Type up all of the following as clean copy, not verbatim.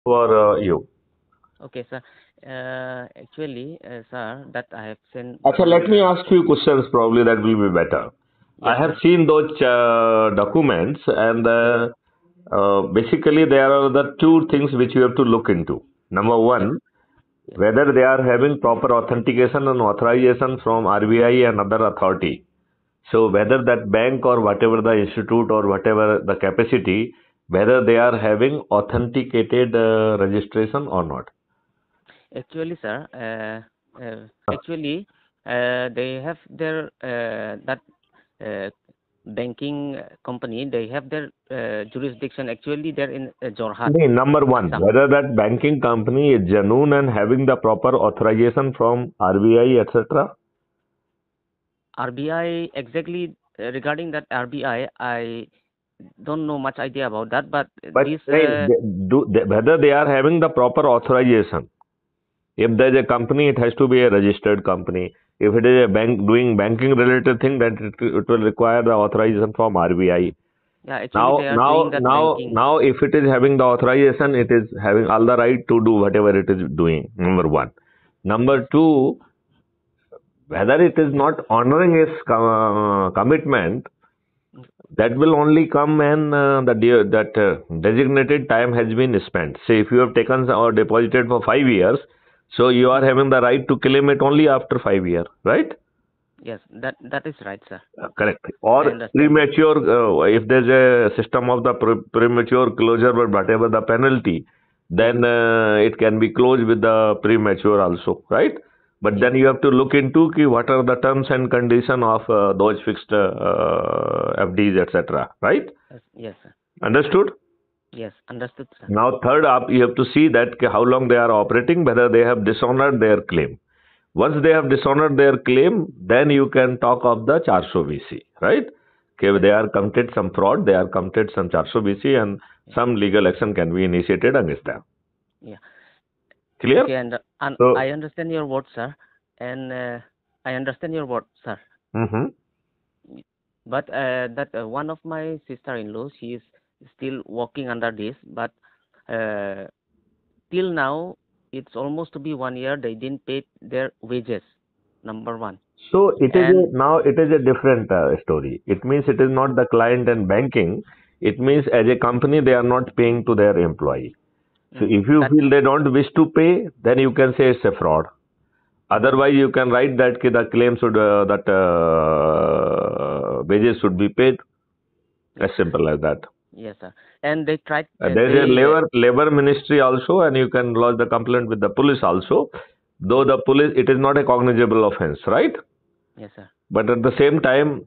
for you. Okay, sir. Actually, sir, that I have sent Acha, around. let me ask few questions, probably that will be better. I Yes, have sir. seen those documents, and Yes, basically there are the two things which you have to look into. Number yes, one, yes, whether they are having proper authentication and authorization from RBI and other authority. So whether that bank or whatever the institute or whatever the capacity, whether they are having authenticated registration or not. actually, sir. Actually, they have their that uh, banking company. They have their jurisdiction. Actually, they're in Jorhat, Nee, number one, Assam. whether that banking company is genuine and having the proper authorization from RBI, etc. RBI exactly regarding that RBI, I don't know much idea about that. But But this, whether they are having the proper authorization. If there is a company, it has to be a registered company. If it is a bank doing banking related thing, then it will require the authorization from RBI. yeah, actually they are doing that banking. Now, if it is having the authorization, it is having all the right to do whatever it is doing. Number one. Yes, Number two, whether it is not honoring its commitment, that will only come when that designated time has been spent. Say, if you have taken or deposited for 5 years, so you are mm, having the right to claim it only after 5 years, right? yes, that is right, sir. Correct. I Or understand. premature, if there's a system of the premature closure or whatever the penalty, Yes, then it can be closed with the premature also, right? But yes, then you have to look into what are the terms and condition of those fixed FDs, etc. Right? yes, yes, sir. Understood? Yes, understood, sir. Now, third up, you have to see that how long they are operating, whether they have dishonored their claim. Once they have dishonored their claim, then you can talk of the 400 BC, right? Okay, Yes, they are committed some fraud, they are committed some 400 BC, and yes, some legal action can be initiated against them. yeah. Clear? Okay, and I So, understand your word, sir, and I understand your word, sir. mhm. But that one of my sister-in-law, she is still working under this, but uh, till now it's almost to be 1 year. They didn't pay their wages. Number one, So and now it is a different story. It means it is not the client and banking. It means as a company they are not paying to their employee. So if you that feel they don't wish to pay, then you can say it's a fraud. Otherwise, you can write that the claim should that wages should be paid. As yes, simple as that. yes, sir. And they tried. There is a They labor ministry also, and you can lodge the complaint with the police also. Though the police, it is not a cognizable offense, right? yes, sir. But at the same time,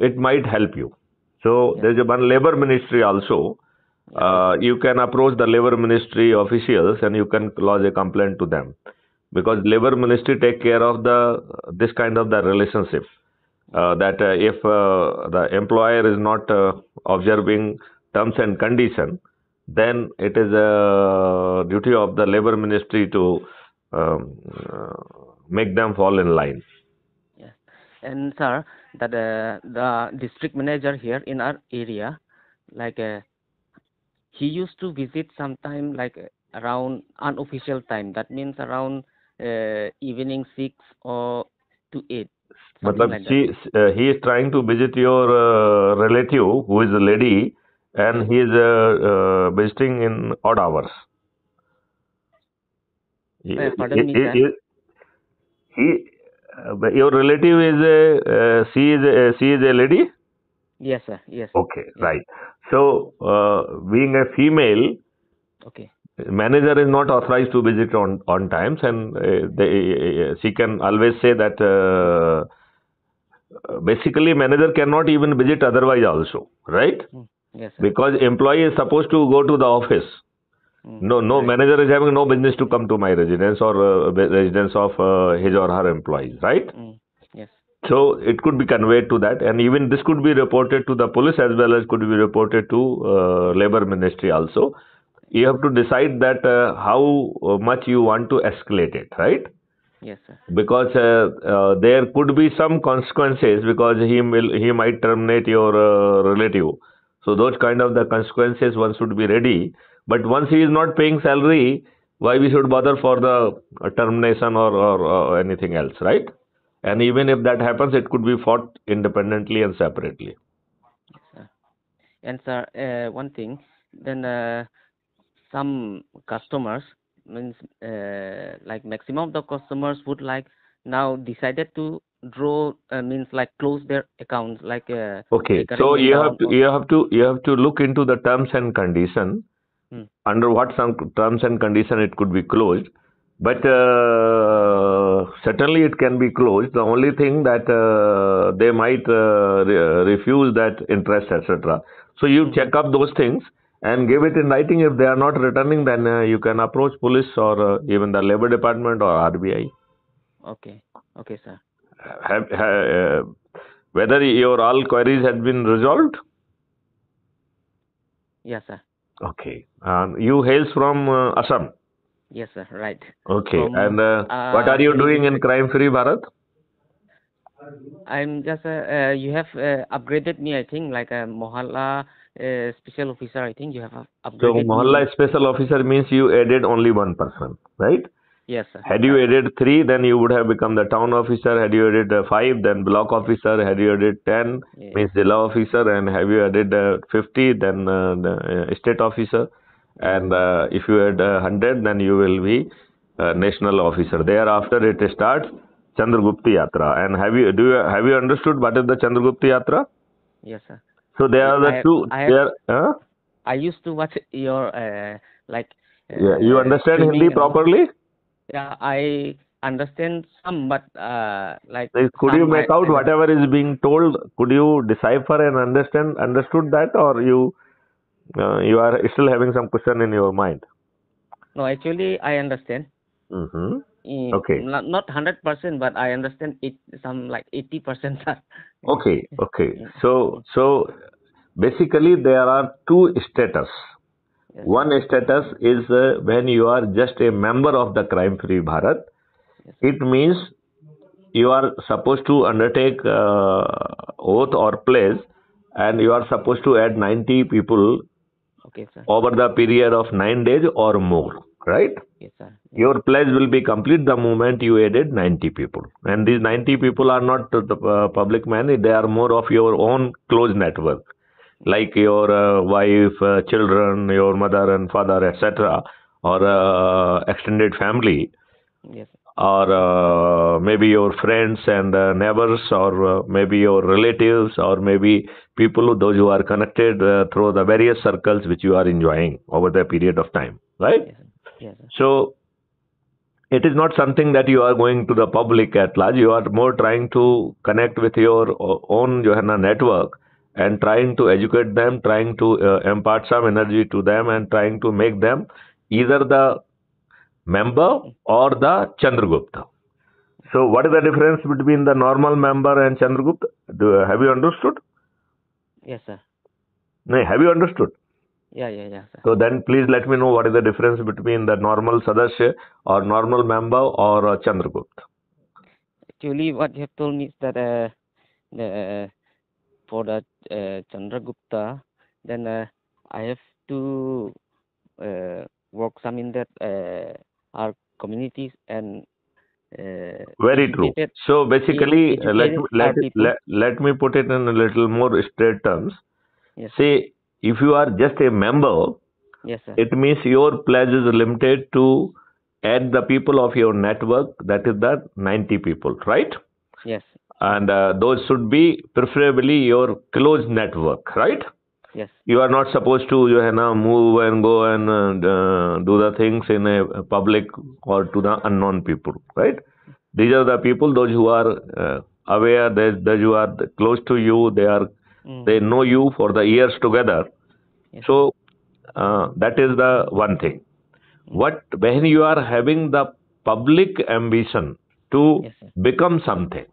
it might help you. So Yes, there is a one labor ministry also. yes, You can approach the labor ministry officials and you can lodge a complaint to them, because labor ministry take care of the this kind of the relationship. yes, That if the employer is not observing terms and condition, then it is a duty of the labor ministry to um, make them fall in line. yes. And sir, that the district manager here in our area, like he used to visit sometime like around unofficial time. That means around evening 6 or to 8, something Matlab, like that. he is trying to visit your relative who is a lady, Yes. and he is visiting in odd hours. He, Pardon he, me, he, sir. he, your relative is she is a lady. Yes, sir. Yes. Okay, Yes. right. So, being a female, Okay. manager is not authorized to visit on times, and she can always say that basically manager cannot even visit otherwise also, right? Mm. Yes, sir. Because employee is supposed to go to the office. No Right. manager is having no business to come to my residence or residence of his or her employees, right? Yes. So it could be conveyed to that, and even this could be reported to the police as well as could be reported to labor ministry also. You have to decide that how much you want to escalate it, right? Yes, sir. Because there could be some consequences, because he might terminate your relative. So those kind of the consequences one should be ready. But once he is not paying salary, why we should bother for the termination or anything else, right? And even if that happens, it could be fought independently and separately. Yes, sir. And sir, one thing, then some customers means like maximum of the customers would like now decided to draw means like close their accounts like Okay, recurring so in the you have to look into the terms and condition. Hmm. Under what some terms and condition it could be closed, but certainly it can be closed. The only thing that they might refuse that interest, etc. So you check up those things and give it in writing. If they are not returning, then you can approach police or even the labor department or RBI. Okay, okay, sir. Whether your all queries had been resolved? Yes, sir. Okay. You hails from Assam. Yes, sir. Right. Okay. From And what are you doing in Crime Free Bharat? I'm just you have upgraded me, I think, like a Mohalla special officer. I think you have So upgraded me. Mohalla special officer means you added only one person, right? Yes, sir. Had you added 3, then you would have become the town officer. Had you added 5, then block officer. Had you added 10, Yeah. means Zilla officer. And have you added 50, then the state officer. And if you add 100, then you will be national officer. Thereafter, it starts Chandragupta Yatra. And have you understood what is the Chandragupta Yatra? Yes, sir. So there are the two. I used to watch your like. Yeah, you understand Hindi properly? Yeah, I understand some, but like. Could you make out whatever is being told? Could you decipher and understood that, or you are still having some question in your mind? No, actually, I understand. Okay. Not 100%, but I understand it. Some like 80%. Okay. So basically, there are two status. Yes. One status is when you are just a member of the Crime Free Bharat. Yes. It means you are supposed to undertake oath or pledge, and you are supposed to add 90 people over the period of 9 days or more, right? Yes, sir. Yes. Your pledge will be complete the moment you added 90 people. And these 90 people are not the public money, they are more of your own close network. Like your wife, children, your mother and father, etc., or extended family, yes, or maybe your friends and neighbors, or maybe your relatives, or maybe people those who are connected through the various circles which you are enjoying over the period of time, right? Yes. Yes. So it is not something that you are going to the public at large. You are more trying to connect with your own network and trying to educate them, trying to impart some energy to them, and trying to make them either the member or the Chandragupta. So what is the difference between the normal member and Chandragupta? Have you understood? Yes, sir. No, have you understood? Yeah, sir. So then please let me know what is the difference between the normal Sadasya or normal member or Chandragupta. Actually, what you have told me is that for the Chandragupta, then I have to work some in that our communities and very true. So basically, let me put it in a little more straight terms. Yes. Say, if you are just a member, yes, sir, it means your pledge is limited to add the people of your network, that is the 90 people, right? Yes. And those should be preferably your close network, right? Yes. You are not supposed to move and go and do the things in a public or to the unknown people, right? These are the people, those who are aware, those who are close to you, they know you for the years together. Yes. So that is the one thing. When you are having the public ambition to become something,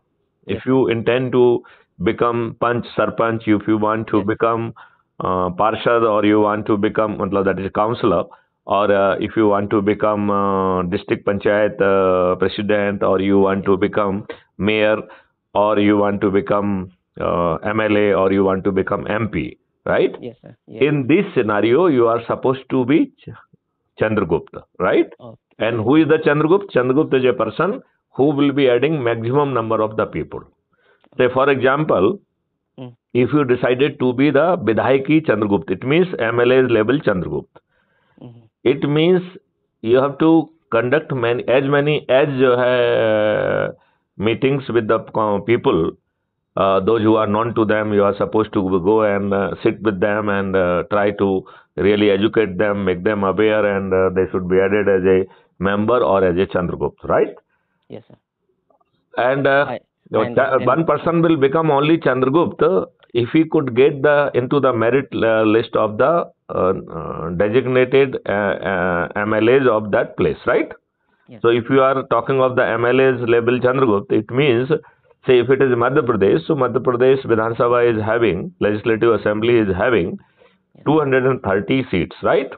if you intend to become Panch, Sarpanch, if you want to become Parshad, or you want to become, that is counselor, or if you want to become district panchayat president, or you want to become mayor, or you want to become MLA, or you want to become MP, right? Yes, sir. Yes. In this scenario, you are supposed to be Chandragupta, right? Okay. And who is the Chandragupta? Chandragupta is a person who will be adding maximum number of the people. Say, for example, Mm. if you decided to be the Vidhayaki Chandragupta, it means MLA's level Chandragupta. Mhm. It means you have to conduct many as meetings with the people. Those who are known to them, you are supposed to go and sit with them and try to really educate them, make them aware, and they should be added as a member or as a Chandragupta, right? Yes, sir. And I understand. one person will become only Chandragupta if he could get into the merit list of the designated MLAs of that place, right? Yes. So if you are talking of the MLAs label Chandragupta, it means, say if it is Madhya Pradesh, so Madhya Pradesh Vidhan Sabha is having, Legislative Assembly is having Yes. 230 seats, right?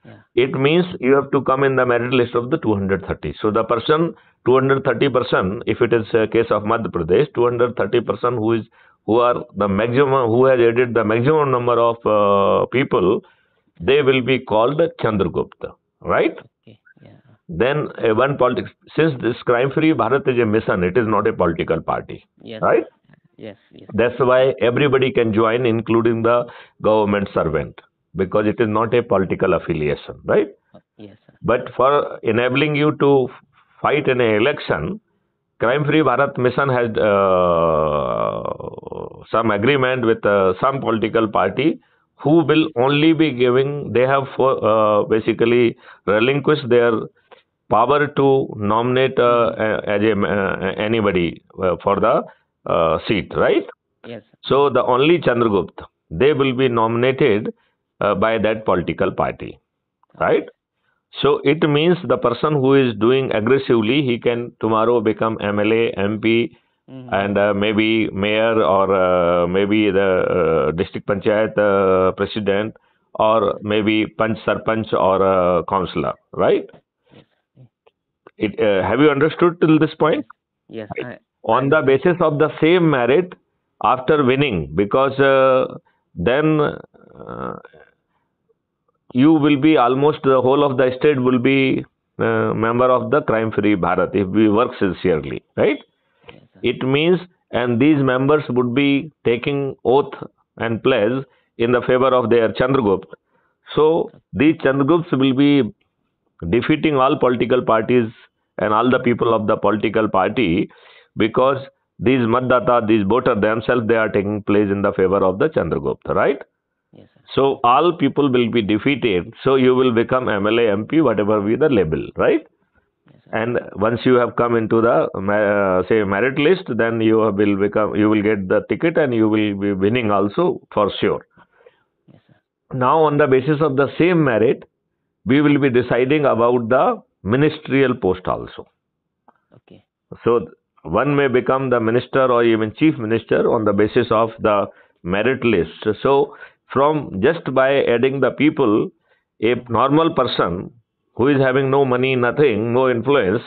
Yeah. It means you have to come in the merit list of the 230. So the person, 230%, if it is a case of Madhya Pradesh, 230% who are the maximum, who has added the maximum number of people, they will be called Chandragupta, right? Okay. Yeah. Then one politics, since this crime-free Bharat is a mission, it is not a political party, Yes. right? Yes. Yes. That's why everybody can join, including the government servant, because it is not a political affiliation, right? Yes, sir. But for enabling you to fight in an election, crime-free Bharat mission has some agreement with some political party who will only be giving, they have basically relinquished their power to nominate as anybody for the seat, right? Yes. So the only Chandragupta, they will be nominated by that political party, right? So it means the person who is doing aggressively, he can tomorrow become MLA, MP, Mhm. and maybe mayor, or maybe the district panchayat president, or maybe panch, sarpanch, or councillor, right? Yes. Have you understood till this point? Yes. On the basis of the same merit after winning, because then you will be almost the whole of the state will be member of the crime-free Bharat if we work sincerely, right? Yes, sir. It means, and these members would be taking oath and pledge in the favor of their Chandragupta. So these Chandraguptas will be defeating all political parties and all the people of the political party, because these Matdata, these voters themselves, they are taking place in the favor of the Chandragupta, right? Yes, sir. So all people will be defeated. So you will become MLA, MP, whatever be the label, right? Yes, sir. And once you have come into the say merit list, then you will become, you will get the ticket, and you will be winning also for sure. Yes, sir. Now on the basis of the same merit, we will be deciding about the ministerial post also. Okay. So one may become the minister or even chief minister on the basis of the merit list. So from just by adding the people, a normal person who is having no money, nothing, no influence,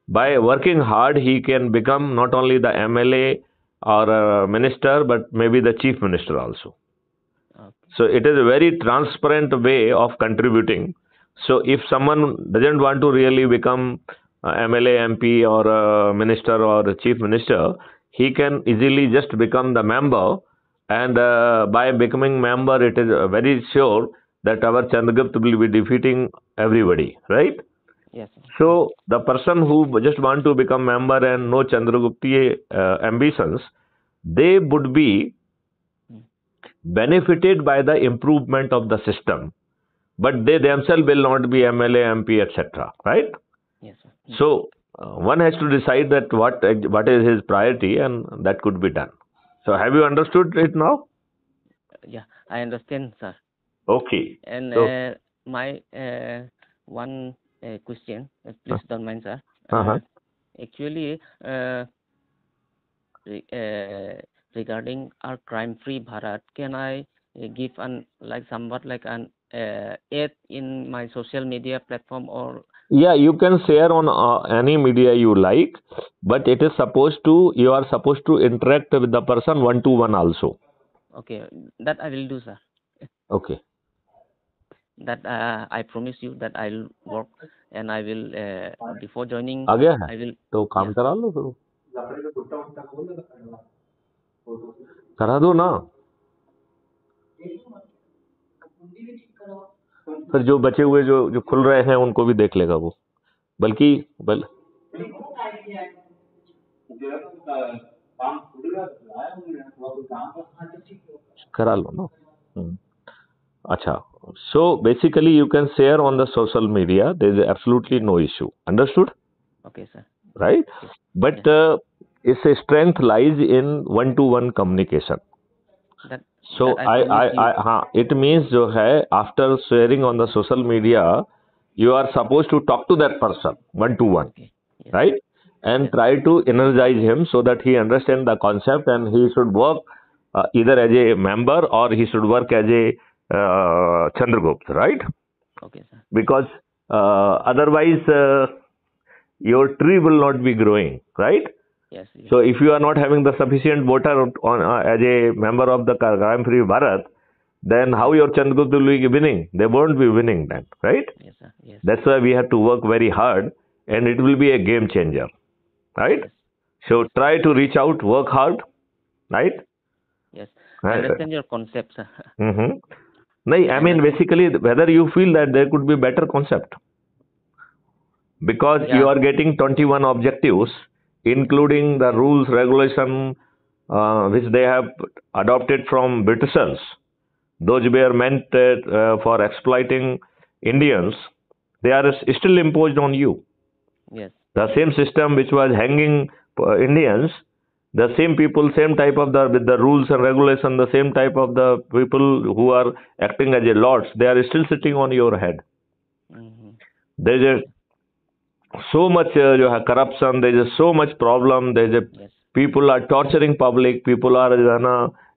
by working hard, he can become not only the MLA or a minister, but maybe the chief minister also. Okay. So it is a very transparent way of contributing. So if someone doesn't want to really become MLA, MP, or a minister or a chief minister, he can easily just become the member, and by becoming member, it is very sure that our Chandragupta will be defeating everybody, right? Yes, sir. So the person who just want to become member and no Chandragupta ambitions, they would be benefited by the improvement of the system, but they themselves will not be MLA, MP, etc. Right? Yes, sir. So one has to decide that what is his priority, and that could be done. So have you understood it now? Yeah, I understand, sir. Okay. And So my one question, please don't mind, sir. uh-huh. Actually, regarding our crime-free Bharat, can I give an like somewhat like an ad in my social media platform, or Yeah, you can share on any media you like, but it is supposed to, you are supposed to interact with the person one to one also. Okay, that I will do, sir. Okay. That I promise you that I'll work, and I will before joining आ गया है I will. तो काम Yeah. करा लो फिर, करा दो ना, फिर जो बचे हुए जो जो खुल रहे हैं उनको भी देख लेगा वो, बल्कि करा लो ना। अच्छा, so basically you can share on the social media, there is absolutely no issue, understood? Okay, sir. Right? Yes. But its strength lies in one-to-one communication. That, So that I promise you. हाँ, it means जो है after sharing on the social media, you are supposed to talk to that person one to one, Okay. Yes. right? And Yes. try to energize him so that he understand the concept and he should work either as a member or he should work as a Chandragupta, right? Okay, sir. Because otherwise your tree will not be growing, right? Yes. Yes. So if you are not having the sufficient voter on as a member of the Crime Free Bharat, then how your Chandragupta will be winning? They won't be winning then, right? Yes, sir. Yes. That's why we have to work very hard, and it will be a game changer, right? Yes. So try to reach out, work hard, right? Yes. I understand your concept, sir. Mm-hmm. No, I mean basically whether you feel that there could be better concept, because you are getting 21 objectives, including the rules, regulation which they have adopted from Britishers. Those were meant for exploiting Indians. They are still imposed on you. Yes. The same system which was hanging Indians, the same people, same type of with the rules and regulation, the same type of the people who are acting as a lords, they are still sitting on your head. Mm-hmm. There is so much corruption, there is so much problem, there is Yes. people are torturing public, people are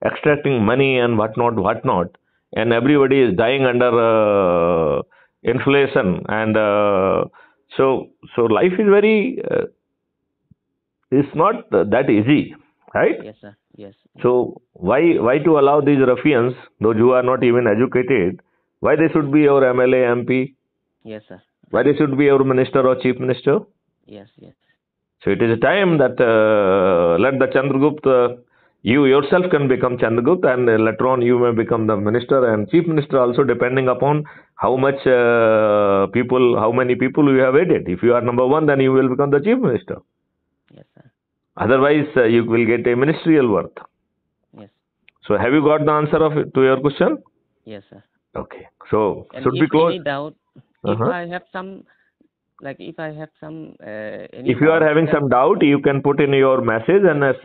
extracting money and whatnot, and everybody is dying under inflation, and so life is very it's not that easy, right? Yes, sir. Yes. So why to allow these ruffians, those who are not even educated, why they should be your MLA, MP? Yes, sir. Why they should be your minister or chief minister? Yes. Yes. So it is a time that let the Chandragupta, you yourself can become Chandragupta, and later on you may become the minister and chief minister also, depending upon how much how many people you have aided. If you are number one, then you will become the chief minister. Yes, sir. Otherwise, you will get a ministerial worth. Yes. So have you got the answer to your question? Yes, sir. Okay. So And should if we close? any doubt, if I have some, if I have some, any if you are doubt, having some doubt, you can put in your message, and as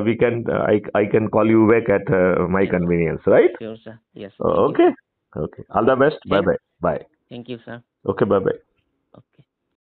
we can, I can call you back at my convenience, right? Sure, sir. Yes. Okay. Okay. All the best. Bye bye. Bye. Thank you, sir. Okay. Bye bye. Okay.